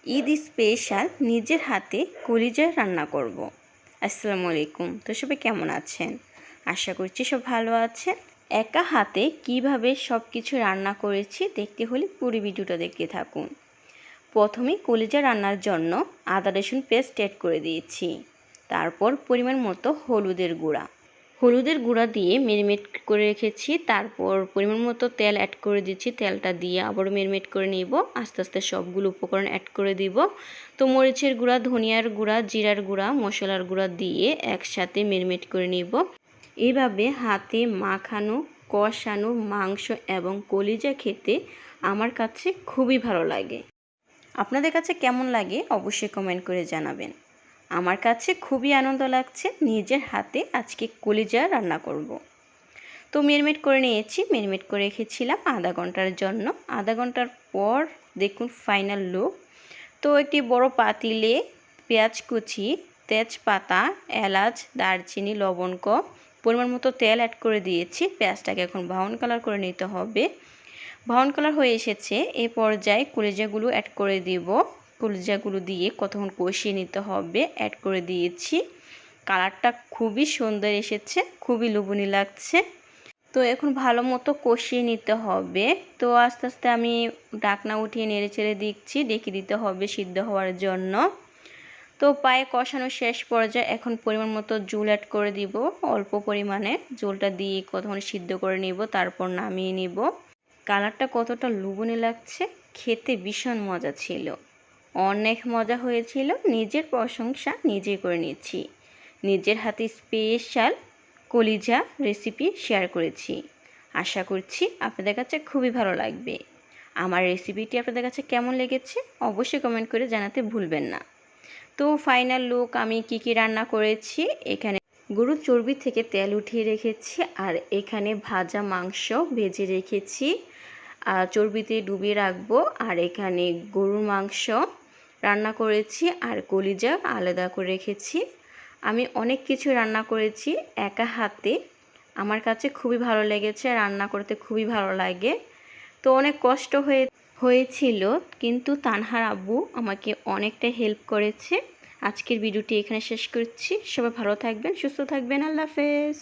Eid special নিজের হাতে কলিজা রান্না করব। আসসালামু আলাইকুম। তো সবাই কেমন আছেন? আশা করছি সব ভালো আছেন। একা হাতে কিভাবে সব কিছু রান্না করেছি দেখতে হলে পুরো ভিডিওটা দেখতে থাকুন। প্রথমে কলিজা রান্নার জন্য আদা রসুন পেস্ট অ্যাড করে দিয়েছি। তারপর পরিমাণ মতো হলুদের গুঁড়া দিয়ে মেরিনেট করে রেখেছি। তারপর পরিমাণ মতো তেল অ্যাড করে দিচ্ছি। তেলটা দিয়ে আবারও মেরিনেট করে নিব। আস্তে আস্তে সবগুলো উপকরণ অ্যাড করে দিব। তো মরিচের গুঁড়া, ধনিয়ার গুঁড়া, জিরার গুঁড়া, মশলার গুঁড়া দিয়ে একসাথে মেরিনেট করে নিব। এইভাবে হাতে মাখানো কষানো মাংস এবং কলিজা খেতে আমার কাছে খুবই ভালো লাগে। আপনাদের কাছে কেমন লাগে অবশ্যই কমেন্ট করে জানাবেন। আমার কাছে খুবই আনন্দ লাগছে, নিজের হাতে আজকে কলিজা রান্না করব। তো মেরিনেট করে নিয়েছি, মেরিনেট করে রেখেছিলাম আধা ঘন্টার জন্য। আধা ঘন্টার পর দেখুন ফাইনাল লুক। তো একটি বড় পাতিলে পেঁয়াজ কুচি, তেজপাতা, এলাচ, দারচিনি, লবঙ্গ, পরিমাণ মতো তেল অ্যাড করে দিয়েছি। পেঁয়াজটাকে এখন ব্রাউন কালার করে নিতে হবে। ব্রাউন কালার হয়ে এসেছে, এই পর্যায়ে কলিজাগুলো অ্যাড করে দিব। কলিজাগুলো দিয়ে কতক্ষণ কষিয়ে নিতে হবে। অ্যাড করে দিয়েছি। কালারটা খুবই সুন্দর এসেছে, খুবই লোভনীয় লাগছে। তো এখন ভালো মতো কষিয়ে নিতে হবে। তো আস্তে আস্তে আমি ঢাকনা উঠিয়ে নেড়ে চেড়ে দিচ্ছি, ডেকে দিতে হবে সিদ্ধ হওয়ার জন্য। তো পায়ে কষানো শেষ পর্যায়ে এখন পরিমাণ মতো জল অ্যাড করে দিব। অল্প পরিমাণে জলটা দিয়ে কতক্ষণ সিদ্ধ করে নিব, তারপর নামিয়ে নিব। কালারটা কতটা লোভনীয় লাগছে, খেতে ভীষণ মজা ছিল, অনেক মজা হয়েছিল। নিজের প্রশংসা নিজেই করে নিচ্ছি। নিজের হাতে স্পেশাল কলিজা রেসিপি শেয়ার করেছি। আশা করছি আপনাদের কাছে খুবই ভালো লাগবে। আমার রেসিপিটি আপনাদের কাছে কেমন লেগেছে অবশ্যই কমেন্ট করে জানাতে ভুলবেন না। তো ফাইনাল লুক, আমি কি রান্না করেছি, এখানে গরুর চর্বি থেকে তেল উঠিয়ে রেখেছি, আর এখানে ভাজা মাংস ভেজে রেখেছি, চর্বিতে ডুবিয়ে রাখবো। আর এখানে গরুর মাংস রান্না করেছি আর কলিজা আলাদা করে রেখেছি। আমি অনেক কিছু রান্না করেছি একা হাতে। আমার কাছে খুবই ভালো লেগেছে, রান্না করতে খুবই ভালো লাগে। তো অনেক কষ্ট হয়েছিল, কিন্তু তানহার আব্বু আমাকে অনেকটা হেল্প করেছে। আজকের ভিডিওটি এখানে শেষ করছি। সবাই ভালো থাকবেন, সুস্থ থাকবেন। আল্লাহ হাফেজ।